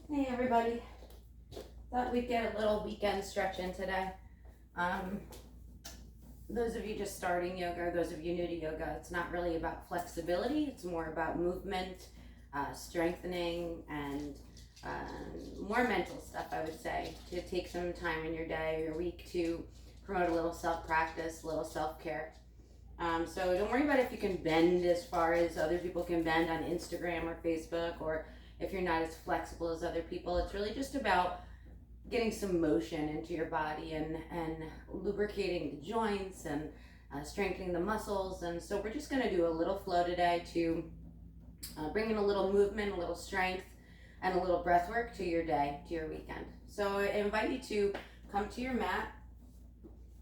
Hey everybody, thought we'd get a little weekend stretch in today. Um, those of you just starting yoga, or those of you new to yoga, it's not really about flexibility, it's more about movement, strengthening, and more mental stuff, I would say, to take some time in your day or your week to promote a little self-practice, a little self-care. So don't worry about if you can bend as far as other people can bend on Instagram or Facebook, or if you're not as flexible as other people. It's really just about getting some motion into your body and lubricating the joints and strengthening the muscles. And so we're just going to do a little flow today to bring in a little movement, a little strength, and a little breath work to your day, to your weekend. So I invite you to come to your mat.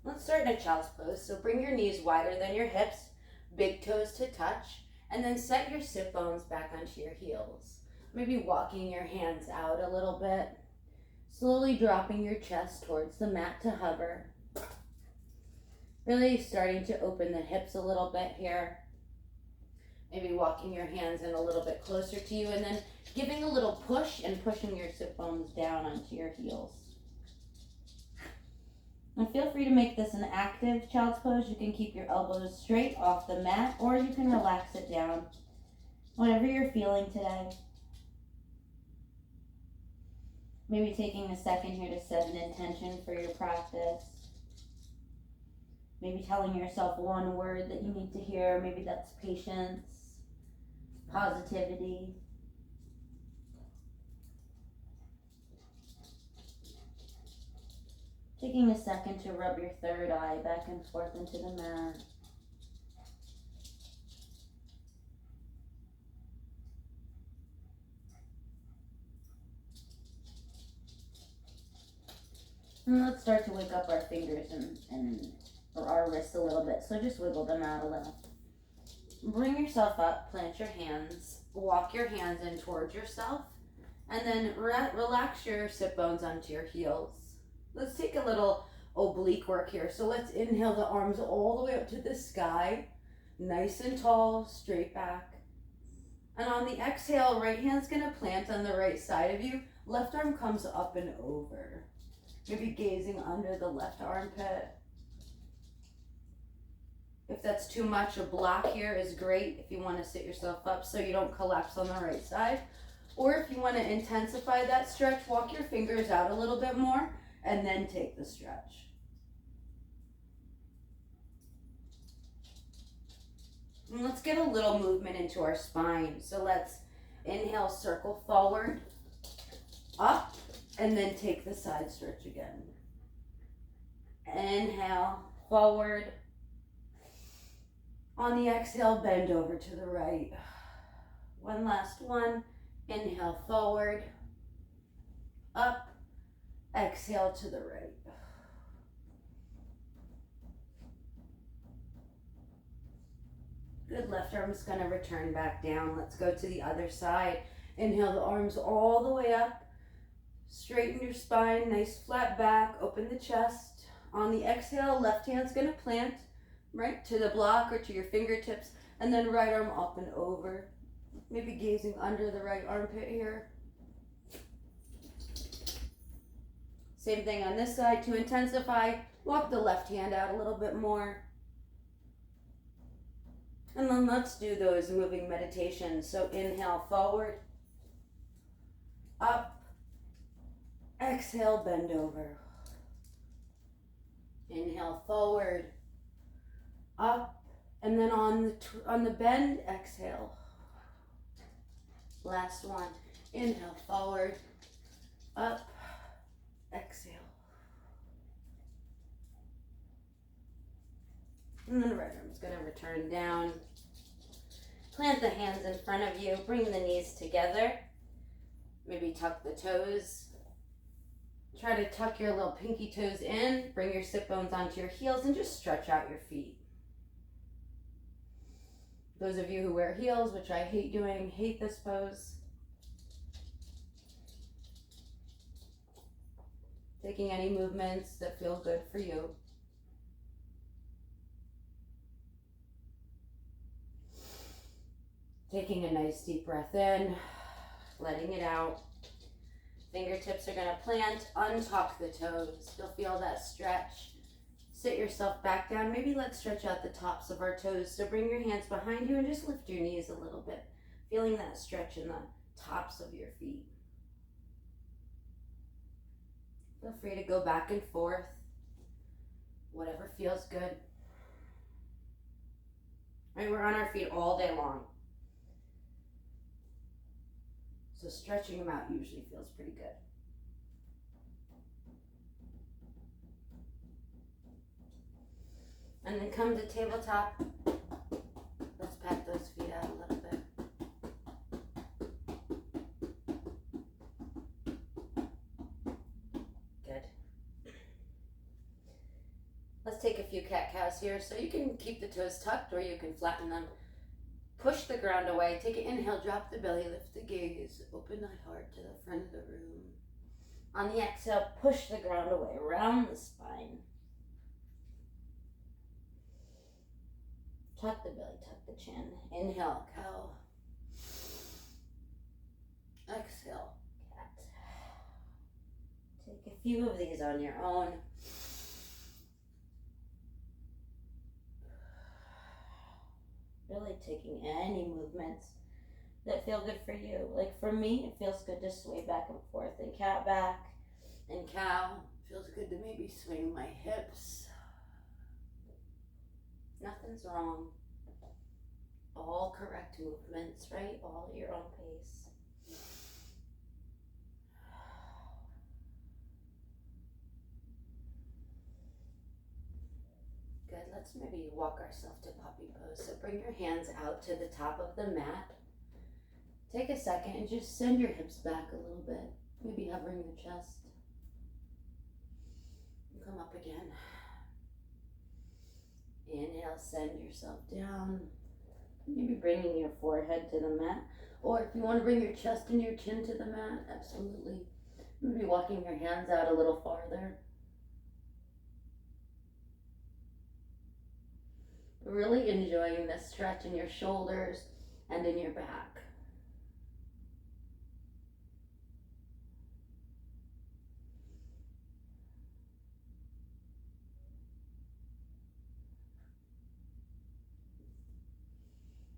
Let's start in a child's pose. So bring your knees wider than your hips, big toes to touch, and then set your sit bones back onto your heels. Maybe walking your hands out a little bit, slowly dropping your chest towards the mat to hover. Really starting to open the hips a little bit here. Maybe walking your hands in a little bit closer to you, and then giving a little push and pushing your sit bones down onto your heels. And feel free to make this an active child's pose. You can keep your elbows straight off the mat, or you can relax it down. Whatever you're feeling today. Maybe taking a second here to set an intention for your practice. Maybe telling yourself one word that you need to hear. Maybe that's patience, positivity. Taking a second to rub your third eye back and forth into the mat. And let's start to wake up our fingers or our wrists a little bit. So just wiggle them out a little. Bring yourself up, plant your hands, walk your hands in towards yourself, and then relax your sit bones onto your heels. Let's take a little oblique work here. So let's inhale the arms all the way up to the sky, nice and tall, straight back. And on the exhale, right hand's gonna plant on the right side of you, left arm comes up and over. Maybe gazing under the left armpit. If that's too much, a block here is great if you want to sit yourself up so you don't collapse on the right side. Or if you want to intensify that stretch, walk your fingers out a little bit more and then take the stretch. And let's get a little movement into our spine. So let's inhale, circle forward, up, and then take the side stretch again. Inhale, forward. On the exhale, bend over to the right. One last one. Inhale, forward, up, exhale to the right. Good, left arm's gonna return back down. Let's go to the other side. Inhale the arms all the way up. Straighten your spine, nice flat back, open the chest. On the exhale, left hand's gonna plant right to the block or to your fingertips, and then right arm up and over. Maybe gazing under the right armpit here. Same thing on this side. To intensify, walk the left hand out a little bit more. And then let's do those moving meditations. So inhale, forward, up, exhale, bend over. Inhale, forward, up, and then on the bend, exhale. Last one. Inhale, forward, up, exhale. And then the right arm's gonna return down. Plant the hands in front of you, bring the knees together. Maybe tuck the toes. Try to tuck your little pinky toes in, bring your sit bones onto your heels, and just stretch out your feet. Those of you who wear heels, which I hate doing, hate this pose. Taking any movements that feel good for you. Taking a nice deep breath in, letting it out. Fingertips are gonna plant, untuck the toes. You'll feel that stretch. Sit yourself back down. Maybe let's stretch out the tops of our toes. So bring your hands behind you and just lift your knees a little bit. Feeling that stretch in the tops of your feet. Feel free to go back and forth. Whatever feels good. Right, we're on our feet all day long. So stretching them out usually feels pretty good. And then come to tabletop. Let's pat those feet out a little bit. Good. Let's take a few cat-cows here. So you can keep the toes tucked or you can flatten them. Push the ground away. Take an inhale, drop the belly, lift the gaze. Open the heart to the front of the room. On the exhale, push the ground away, round the spine. Tuck the belly, tuck the chin. Inhale, cow. Exhale, cat. Take a few of these on your own. Really taking any movements that feel good for you. Like for me, it feels good to sway back and forth and cat back and cow. Feels good to maybe swing my hips. Nothing's wrong. All correct movements, right? All at your own pace. Good, let's maybe walk ourselves to puppy pose. So bring your hands out to the top of the mat. Take a second and just send your hips back a little bit. Maybe hovering the chest. And come up again. Inhale, send yourself down. Maybe bringing your forehead to the mat. Or if you want to bring your chest and your chin to the mat, absolutely. Maybe walking your hands out a little farther. Really enjoying this stretch in your shoulders and in your back.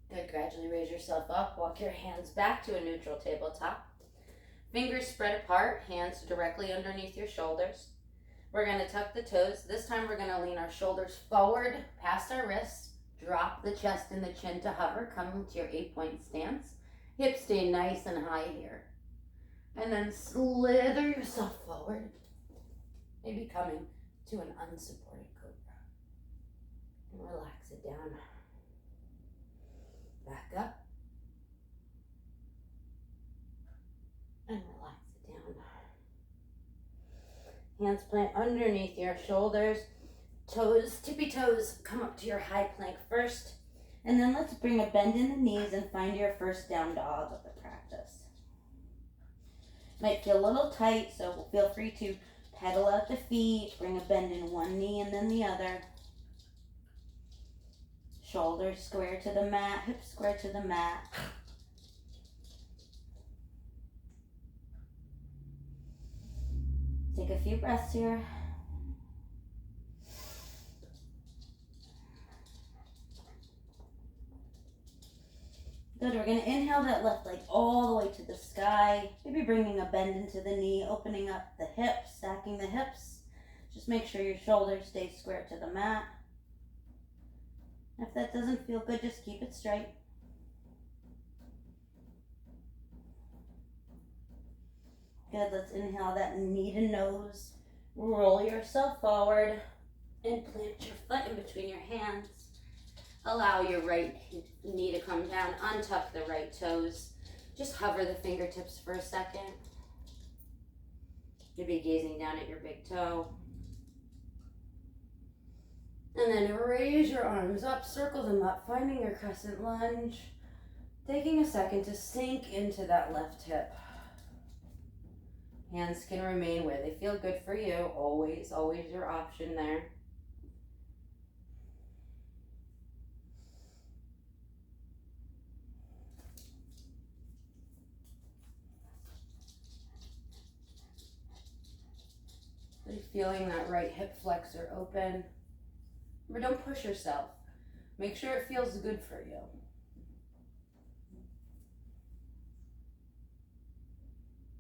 Good, gradually raise yourself up, walk your hands back to a neutral tabletop. Fingers spread apart, hands directly underneath your shoulders. We're gonna tuck the toes. This time we're gonna lean our shoulders forward, past our wrists, drop the chest and the chin to hover, coming to your 8-point stance. Hips stay nice and high here. And then slither yourself forward, maybe coming to an unsupported cobra. And relax it down. Back up. And relax it down. Hands plant underneath your shoulders. Toes, tippy toes, come up to your high plank first. And then let's bring a bend in the knees and find your first down dog of the practice. Might feel a little tight, so feel free to pedal out the feet, bring a bend in one knee and then the other. Shoulders square to the mat, hips square to the mat. Take a few breaths here. Good, we're going to inhale that left leg all the way to the sky. Maybe bringing a bend into the knee, opening up the hips, stacking the hips. Just make sure your shoulders stay square to the mat. If that doesn't feel good, just keep it straight. Good, let's inhale that knee to nose. Roll yourself forward and plant your foot in between your hands. Allow your right knee to come down. Untuck the right toes. Just hover the fingertips for a second. Maybe gazing down at your big toe. And then raise your arms up, circle them up, finding your crescent lunge. Taking a second to sink into that left hip. Hands can remain where they feel good for you. Always, always your option there. Really feeling that right hip flexor open. Remember, don't push yourself. Make sure it feels good for you.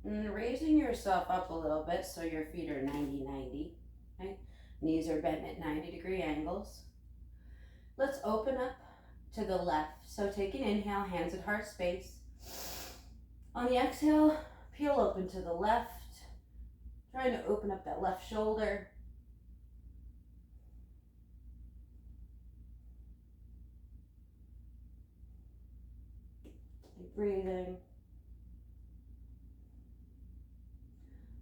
And raising yourself up a little bit so your feet are 90-90. Okay? Knees are bent at 90-degree angles. Let's open up to the left. So take an inhale, hands at heart space. On the exhale, peel open to the left. Trying to open up that left shoulder. Keep breathing.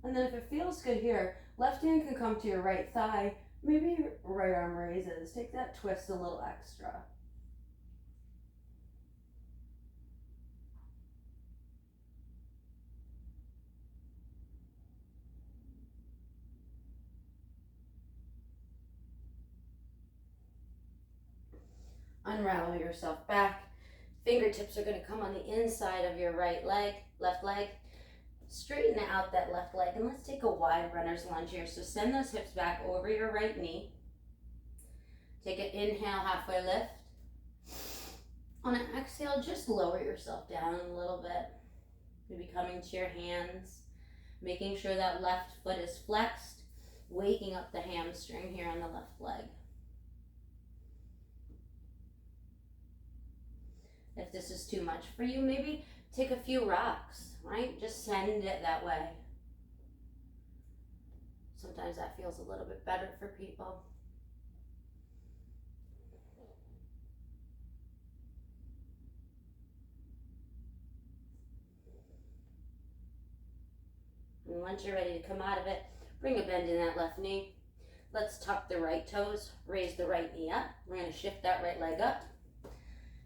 And then if it feels good here, left hand can come to your right thigh. Maybe right arm raises. Take that twist a little extra. Unravel yourself back. Fingertips are going to come on the inside of your right leg, left leg. Straighten out that left leg, and let's take a wide runner's lunge here. So send those hips back over your right knee. Take an inhale, halfway lift. On an exhale, just lower yourself down a little bit. Maybe coming to your hands, making sure that left foot is flexed, waking up the hamstring here on the left leg. If this is too much for you, maybe take a few rocks, right? Just send it that way. Sometimes that feels a little bit better for people. And once you're ready to come out of it, bring a bend in that left knee. Let's tuck the right toes, raise the right knee up. We're going to shift that right leg up.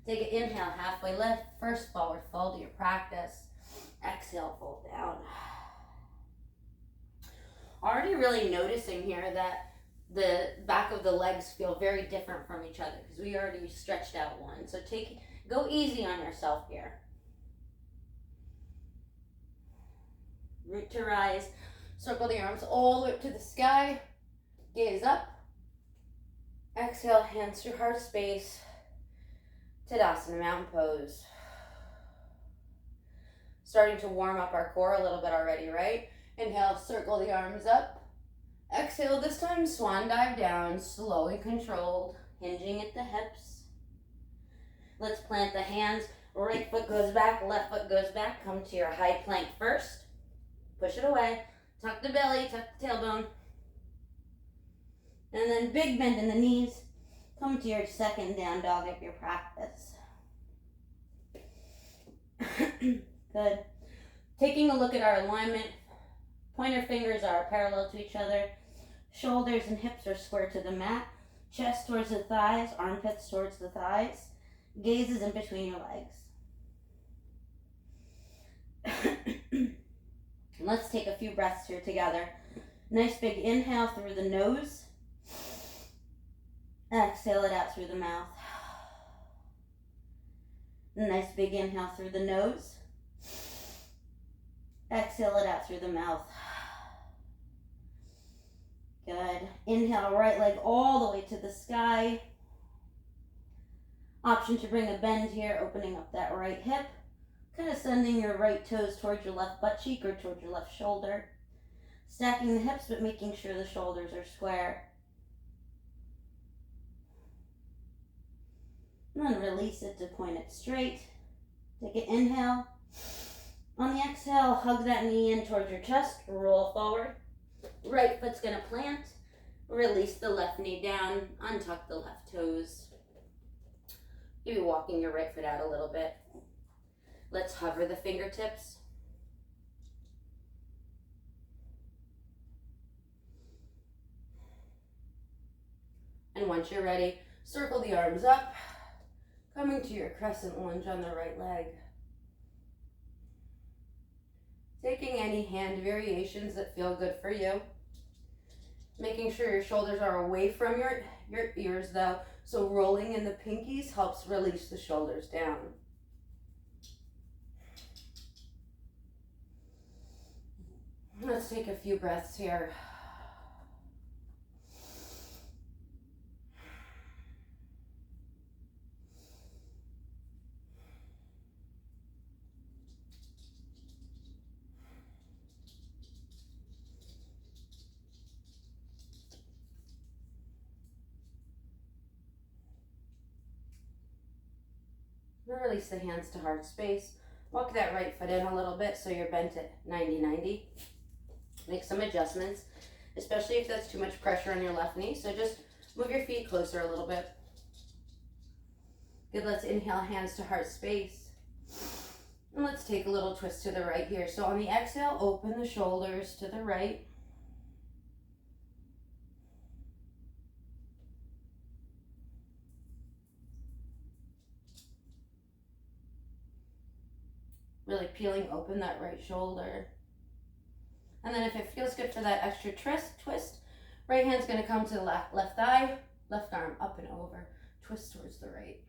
Take an inhale, halfway lift. First forward fold to your practice. Exhale, fold down. Already really noticing here that the back of the legs feel very different from each other because we already stretched out one. So go easy on yourself here. Root to rise. Circle the arms all the way up to the sky. Gaze up. Exhale, hands through heart space. Tadasana, mountain pose. Starting to warm up our core a little bit already, right? Inhale, circle the arms up. Exhale, this time swan dive down, slowly controlled, hinging at the hips. Let's plant the hands. Right foot goes back, left foot goes back. Come to your high plank first. Push it away. Tuck the belly, tuck the tailbone. And then big bend in the knees. Come to your second down dog at your practice. Good. Taking a look at our alignment. Pointer fingers are parallel to each other. Shoulders and hips are square to the mat. Chest towards the thighs, armpits towards the thighs. Gaze is in between your legs. Let's take a few breaths here together. Nice big inhale through the nose. Exhale it out through the mouth. Nice big inhale through the nose. Exhale it out through the mouth. Good. Inhale, right leg all the way to the sky. Option to bring a bend here, opening up that right hip. Kind of sending your right toes towards your left butt cheek or towards your left shoulder. Stacking the hips, but making sure the shoulders are square. And then release it to point it straight. Take an inhale. On the exhale, hug that knee in towards your chest. Roll forward. Right foot's going to plant. Release the left knee down. Untuck the left toes. Maybe walking your right foot out a little bit. Let's hover the fingertips. And once you're ready, circle the arms up. Coming to your crescent lunge on the right leg. Taking any hand variations that feel good for you. Making sure your shoulders are away from your ears though, so rolling in the pinkies helps release the shoulders down. Let's take a few breaths here. Release the hands to heart space. Walk that right foot in a little bit so you're bent at 90-90. Make some adjustments, especially if that's too much pressure on your left knee. So just move your feet closer a little bit. Good, let's inhale, hands to heart space. And let's take a little twist to the right here. So on the exhale, open the shoulders to the right. Really peeling open that right shoulder. And then if it feels good for that extra twist, right hand's gonna come to the left thigh, left arm up and over, twist towards the right.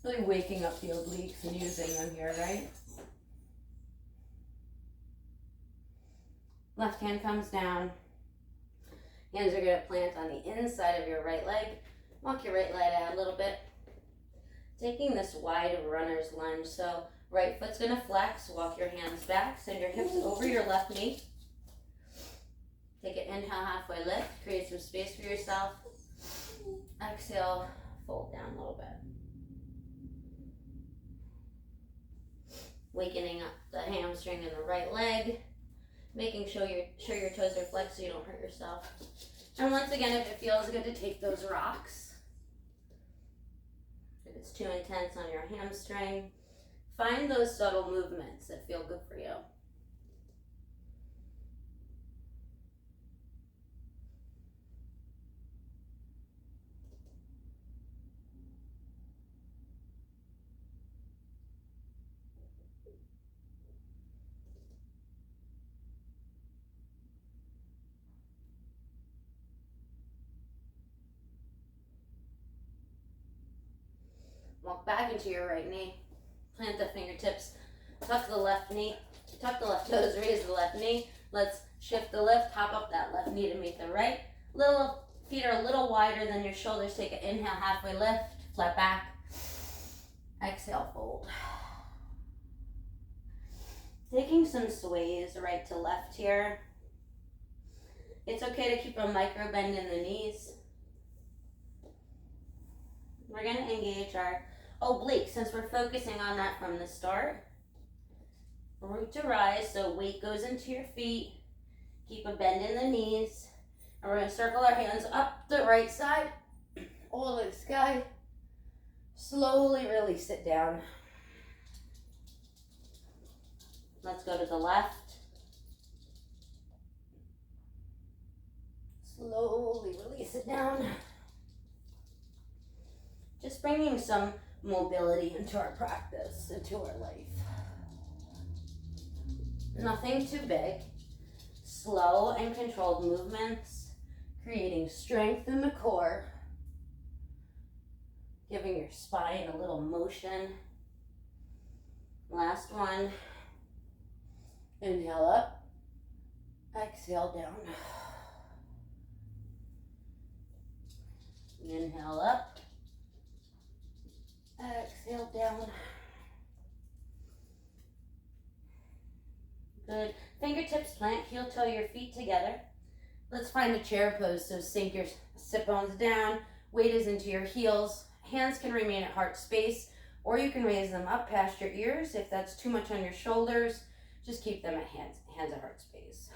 Really waking up the obliques and using them here, right? Left hand comes down. Hands are going to plant on the inside of your right leg. Walk your right leg out a little bit. Taking this wide runner's lunge. So right foot's going to flex. Walk your hands back. Send your hips over your left knee. Take an inhale, halfway lift. Create some space for yourself. Exhale, fold down a little bit. Wakening up the hamstring in the right leg. Making sure your toes are flexed so you don't hurt yourself. And once again, if it feels good to take those rocks, if it's too intense on your hamstring, find those subtle movements that feel good for you. Walk back into your right knee. Plant the fingertips. Tuck the left knee. Tuck the left toes. Raise the left knee. Let's shift the lift. Hop up that left knee to meet the right. Little feet are a little wider than your shoulders. Take an inhale, halfway lift. Flat back. Exhale, fold. Taking some sways right to left here. It's okay to keep a micro bend in the knees. We're going to engage our obliques since we're focusing on that from the start. Root to rise, so weight goes into your feet. Keep a bend in the knees. And we're going to circle our hands up the right side, all to the sky. Slowly release it down. Let's go to the left. Slowly release it down. Just bringing some mobility into our practice, into our life. Nothing too big. Slow and controlled movements, creating strength in the core, giving your spine a little motion. Last one. Inhale up, exhale down. Inhale up, exhale down. Good. Fingertips plant, heel toe your feet together. Let's find a chair pose. So sink your sit bones down. Weight is into your heels. Hands can remain at heart space, or you can raise them up past your ears. If that's too much on your shoulders, just keep them at hands at heart space.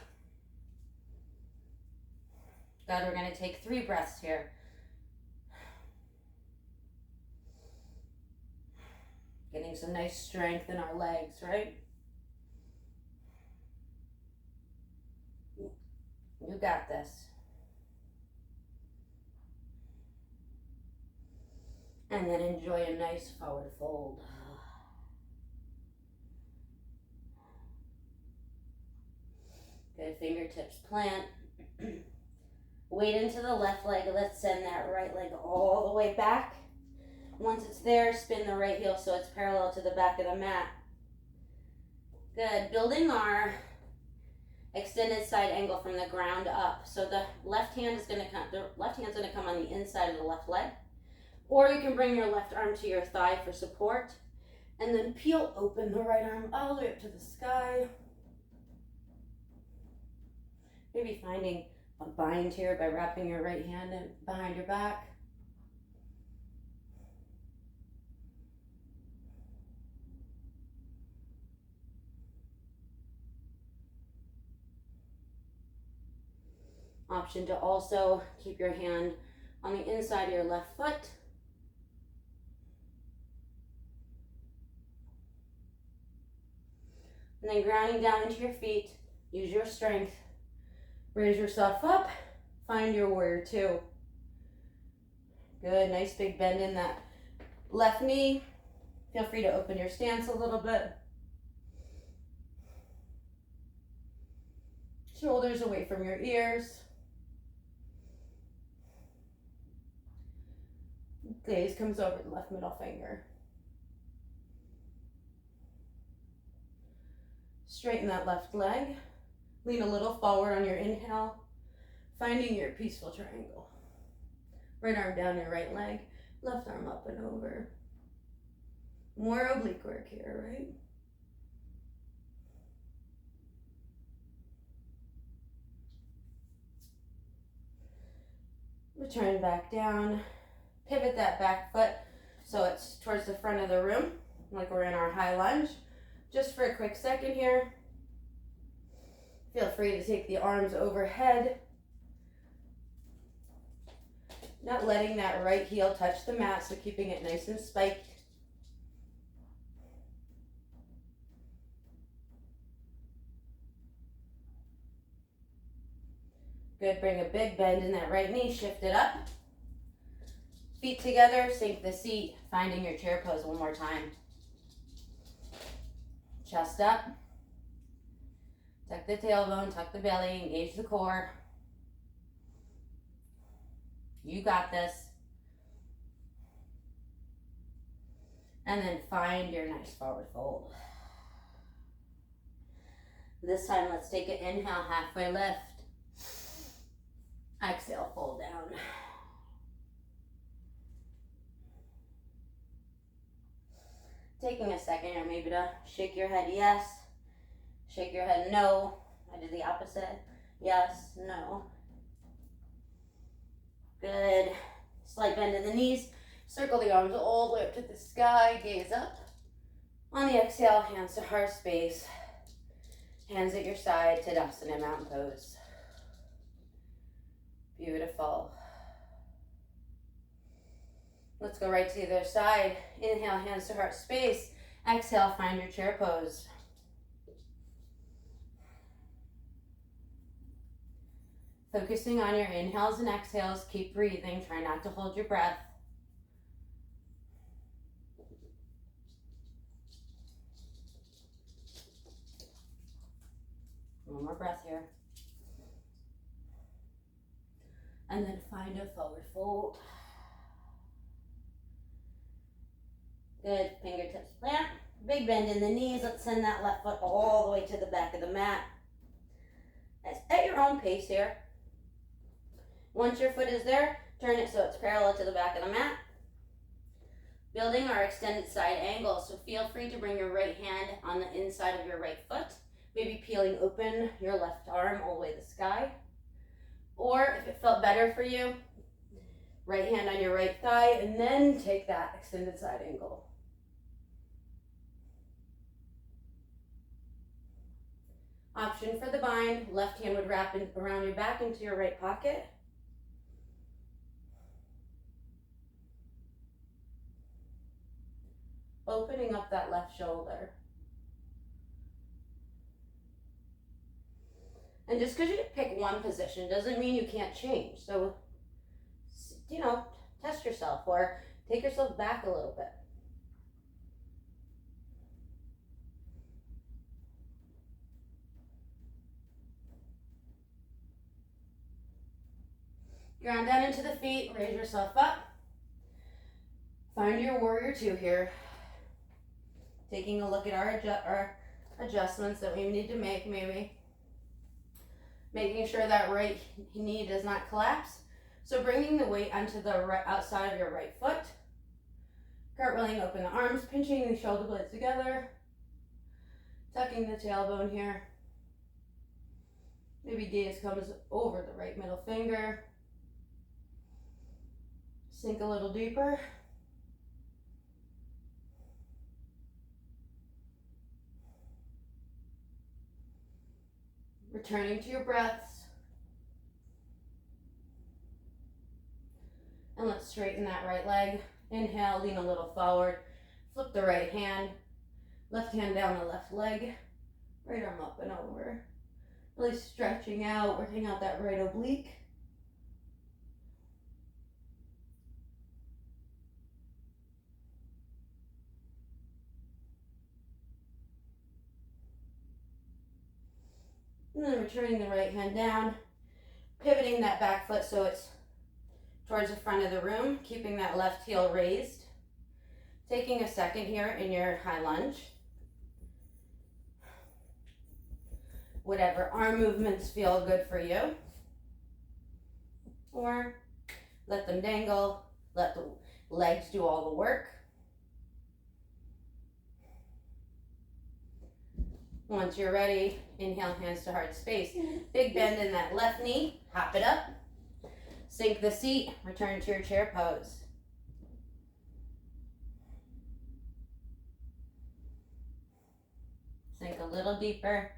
Good. We're going to take 3 breaths here. Getting some nice strength in our legs, right? You got this. And then enjoy a nice forward fold. Good, fingertips plant. Weight into the left leg. Let's send that right leg all the way back. Once it's there, spin the right heel so it's parallel to the back of the mat. Good. Building our extended side angle from the ground up. So the left hand is going to come on the inside of the left leg. Or you can bring your left arm to your thigh for support. And then peel open the right arm all the way up to the sky. Maybe finding a bind here by wrapping your right hand behind your back. Option to also keep your hand on the inside of your left foot. And then grounding down into your feet, use your strength. Raise yourself up, find your warrior two. Good, nice big bend in that left knee. Feel free to open your stance a little bit. Shoulders away from your ears. Gaze comes over the left middle finger. Straighten that left leg. Lean a little forward on your inhale, finding your peaceful triangle. Right arm down your right leg, left arm up and over. More oblique work here, right? Return back down. Pivot that back foot so it's towards the front of the room, like we're in our high lunge. Just for a quick second here. Feel free to take the arms overhead. Not letting that right heel touch the mat, so keeping it nice and spiked. Good, bring a big bend in that right knee, shift it up. Feet together, sink the seat, finding your chair pose one more time. Chest up. Tuck the tailbone, tuck the belly, engage the core. You got this. And then find your nice forward fold. This time, let's take an inhale, halfway lift. Exhale, fold down. Taking a second here maybe to shake your head yes, shake your head no. I did the opposite. Yes, no. Good. Slight bend in the knees. Circle the arms all the way up to the sky. Gaze up. On the exhale, hands to heart space. Hands at your side, Tadasana, mountain pose. Beautiful. Let's go right to the other side. Inhale, hands to heart space. Exhale, find your chair pose. Focusing on your inhales and exhales. Keep breathing. Try not to hold your breath. One more breath here. And then find a forward fold. Good, fingertips plant. Big bend in the knees. Let's send that left foot all the way to the back of the mat. Nice. At your own pace here. Once your foot is there, turn it so it's parallel to the back of the mat. Building our extended side angle, so feel free to bring your right hand on the inside of your right foot. Maybe peeling open your left arm all the way to the sky. Or if it felt better for you, right hand on your right thigh, and then take that extended side angle. Option for the bind, left hand would wrap around your back into your right pocket. Opening up that left shoulder. And just because you pick one position doesn't mean you can't change. So, test yourself or take yourself back a little bit. Ground down into the feet, raise yourself up. Find your warrior two here. Taking a look at our adjustments that we need to make maybe. Making sure that right knee does not collapse. So bringing the weight onto the right outside of your right foot. Cartwheeling open the arms, pinching the shoulder blades together. Tucking the tailbone here. Maybe gaze comes over the right middle finger. Sink a little deeper. Returning to your breaths. And let's straighten that right leg. Inhale, lean a little forward. Flip the right hand. Left hand down the left leg. Right arm up and over. Really stretching out, working out that right oblique. And then returning the right hand down. Pivoting that back foot so it's towards the front of the room. Keeping that left heel raised. Taking a second here in your high lunge. Whatever arm movements feel good for you. Or let them dangle. Let the legs do all the work. Once you're ready, inhale, hands to heart space. Big bend in that left knee. Hop it up. Sink the seat. Return to your chair pose. Sink a little deeper.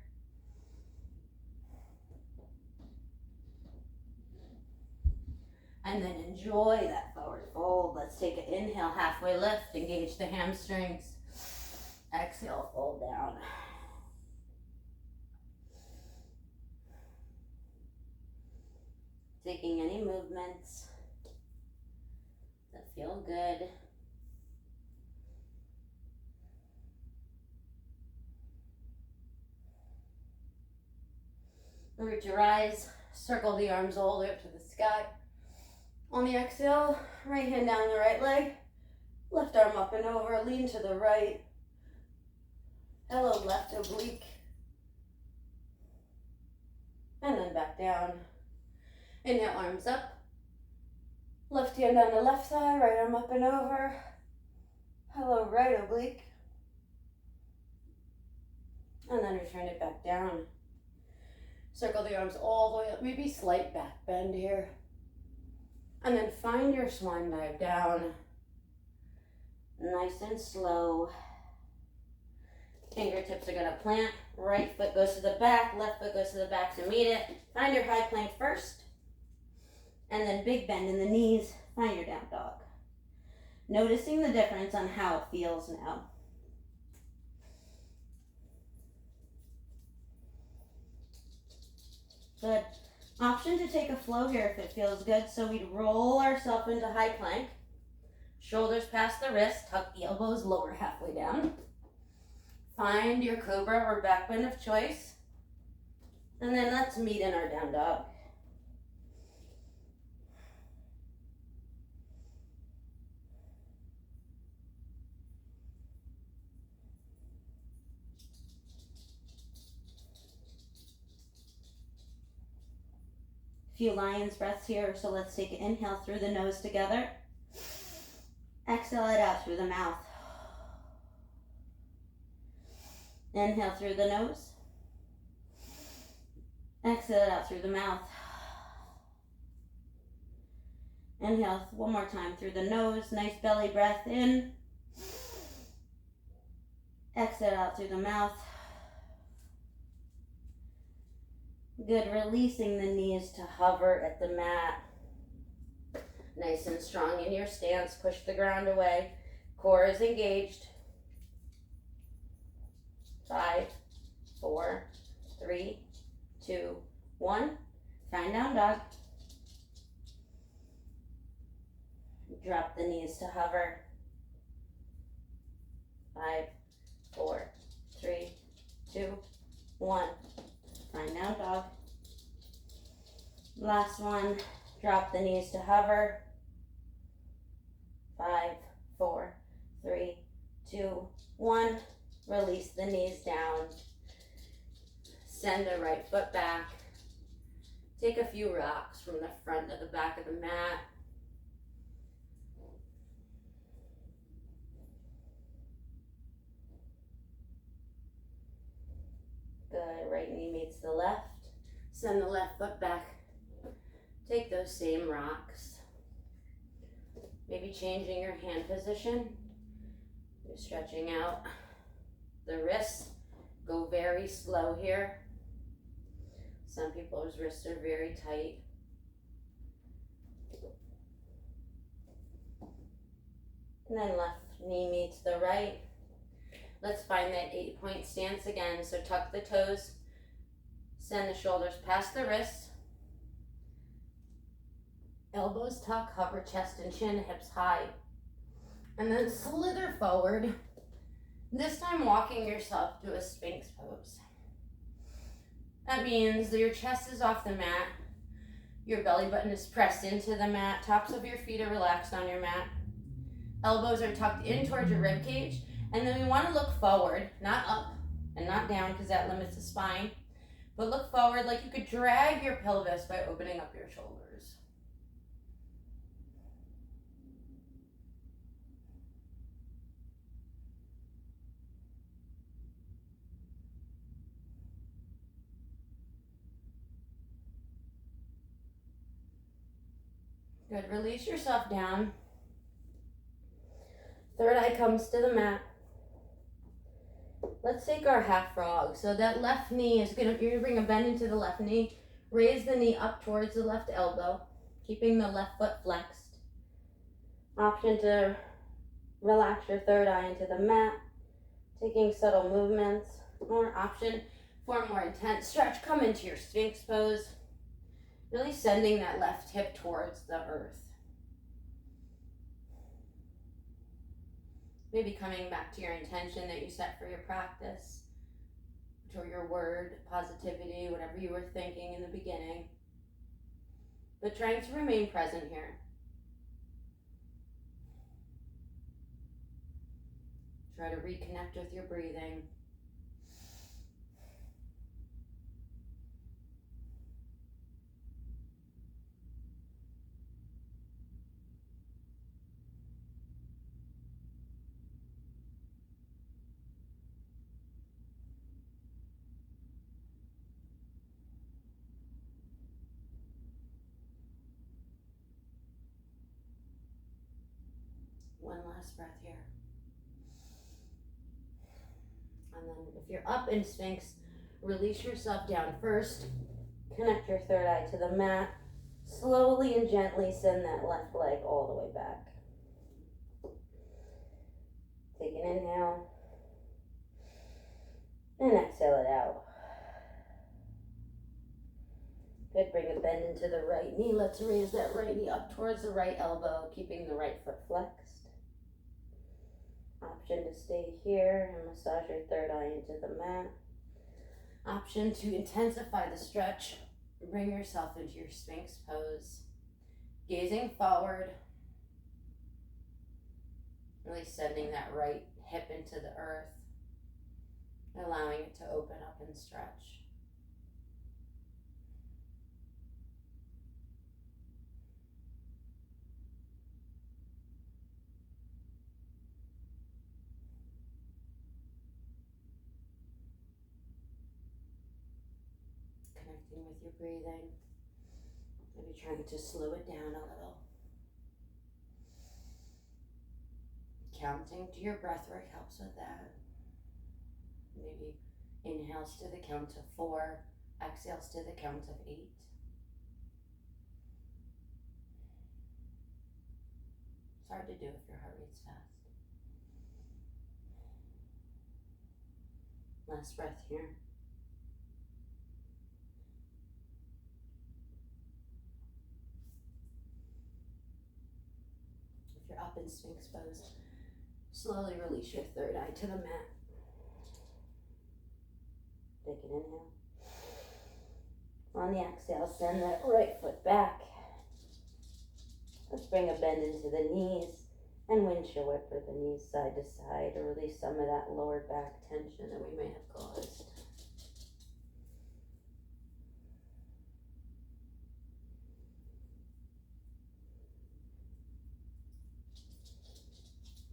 And then enjoy that forward fold. Let's take an inhale, halfway lift. Engage the hamstrings. Exhale, fold down. Taking any movements that feel good. Root your eyes. Circle the arms all the way up to the sky. On the exhale, right hand down the right leg. Left arm up and over. Lean to the right. Hello, left oblique. And then back down. Inhale, arms up. Left hand on the left thigh, right arm up and over. Hello, right oblique. And then return it back down. Circle the arms all the way up, maybe slight back bend here. And then find your swan dive down. Nice and slow. Fingertips are gonna plant. Right foot goes to the back, left foot goes to the back to meet it. Find your high plank first. And then big bend in the knees. Find your down dog. Noticing the difference on how it feels now. Good. Option to take a flow here if it feels good. So we'd roll ourselves into high plank. Shoulders past the wrist. Tuck the elbows lower halfway down. Find your cobra or back bend of choice. And then let's meet in our down dog. Few lion's breaths here, so let's take an inhale through the nose together. Exhale it out through the mouth. Inhale through the nose. Exhale it out through the mouth. Inhale one more time through the nose. Nice belly breath in. Exhale out through the mouth. Good, releasing the knees to hover at the mat. Nice and strong in your stance. Push the ground away. Core is engaged. 5, 4, 3, 2, 1. Find down dog. Drop the knees to hover. 5, 4, 3, 2, 1. Find down dog. Last one. Drop the knees to hover. 5, 4, 3, 2, 1. Release the knees down. Send the right foot back. Take a few rocks from the front to the back of the mat. Good. Right knee meets the left. Send the left foot back. Take those same rocks. Maybe changing your hand position. You're stretching out the wrists. Go very slow here. Some people's wrists are very tight. And then left knee meets the right. Let's find that 8-point stance again. So tuck the toes. Send the shoulders past the wrists. Elbows tuck, hover chest and chin, hips high. And then slither forward. This time walking yourself to a Sphinx pose. That means that your chest is off the mat. Your belly button is pressed into the mat. Tops of your feet are relaxed on your mat. Elbows are tucked in towards your rib cage. And then we want to look forward, not up and not down because that limits the spine. But look forward like you could drag your pelvis by opening up your shoulders. Good, release yourself down. Third eye comes to the mat. Let's take our half frog. So that left knee is you're gonna bring a bend into the left knee. Raise the knee up towards the left elbow, keeping the left foot flexed. Option to relax your third eye into the mat, taking subtle movements. Or option for a more intense stretch, come into your Sphinx pose. Really sending that left hip towards the earth. Maybe coming back to your intention that you set for your practice, or your word, positivity, whatever you were thinking in the beginning. But trying to remain present here. Try to reconnect with your breathing. One last breath here. And then if you're up in Sphinx, release yourself down first. Connect your third eye to the mat. Slowly and gently send that left leg all the way back. Take an inhale. And exhale it out. Good, bring a bend into the right knee. Let's raise that right knee up towards the right elbow, keeping the right foot flexed. Option to stay here and massage your third eye into the mat. Option to intensify the stretch. Bring yourself into your Sphinx pose. Gazing forward. Really sending that right hip into the earth. Allowing it to open up and stretch. Connecting with your breathing. Maybe trying to slow it down a little. Counting to your breath work helps with that. Maybe inhales to the count of 4, exhales to the count of 8. It's hard to do if your heart rate's fast. Last breath here. If you're up in Sphinx pose, slowly release your third eye to the mat. Take an inhale. On the exhale, send that right foot back. Let's bring a bend into the knees and windshield wiper the knees side to side to release some of that lower back tension that we may have caused.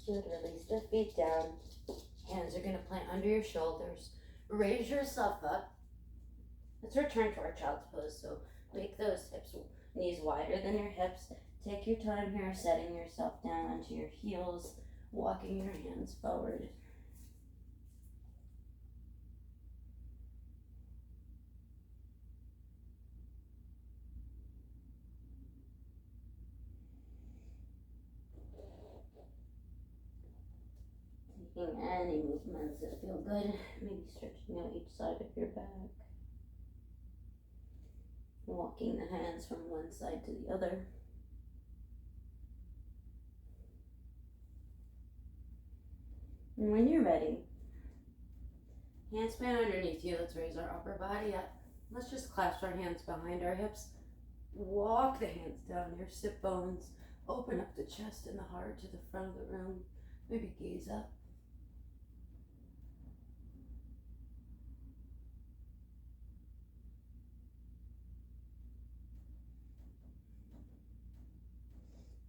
Good, release the feet down. Hands are going to plant under your shoulders. Raise yourself up. Let's return to our child's pose. So make those hips, knees wider than your hips. Take your time here, setting yourself down onto your heels, walking your hands forward. Taking any movements that feel good, maybe stretching out each side of your back. Walking the hands from one side to the other. And when you're ready, hands span underneath you. Let's raise our upper body up. Let's just clasp our hands behind our hips. Walk the hands down your sit bones. Open up the chest and the heart to the front of the room. Maybe gaze up.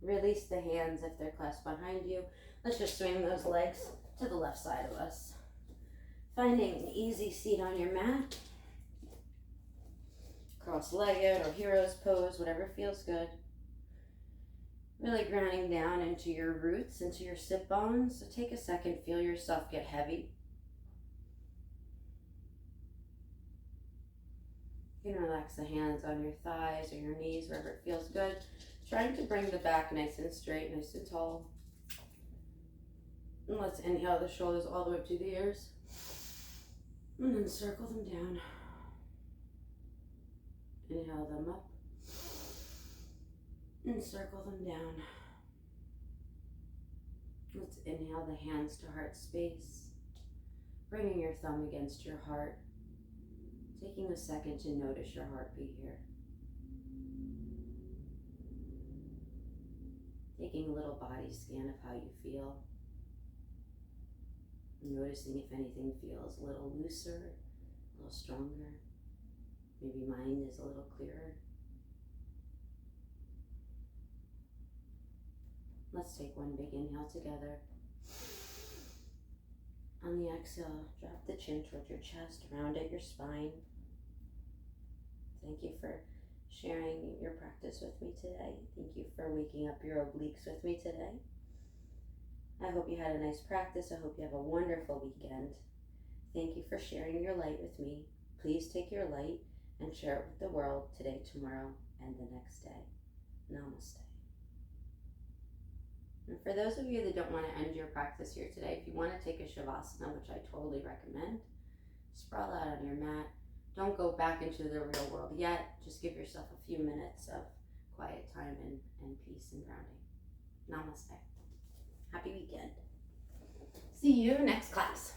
Release the hands if they're clasped behind you. Let's just swing those legs to the left side of us. Finding an easy seat on your mat. Cross-legged or hero's pose, whatever feels good. Really grounding down into your roots, into your sit bones. So take a second, feel yourself get heavy. You can relax the hands on your thighs or your knees, wherever it feels good. Trying to bring the back nice and straight, nice and tall. And let's inhale the shoulders all the way up to the ears. And then circle them down. Inhale them up. And circle them down. Let's inhale the hands to heart space. Bringing your thumb against your heart. Taking a second to notice your heartbeat here. Taking a little body scan of how you feel. Noticing if anything feels a little looser, a little stronger. Maybe mind is a little clearer. Let's take one big inhale together. On the exhale, drop the chin towards your chest, round out your spine. Thank you for sharing your practice with me today. Thank you for waking up your obliques with me today. I hope you had a nice practice. I hope you have a wonderful weekend. Thank you for sharing your light with me. Please take your light and share it with the world today, tomorrow, and the next day. Namaste. And for those of you that don't want to end your practice here today, if you want to take a Shavasana, which I totally recommend, sprawl out on your mat. Don't go back into the real world yet. Just give yourself a few minutes of quiet time and peace and grounding. Namaste. Happy weekend. See you next class.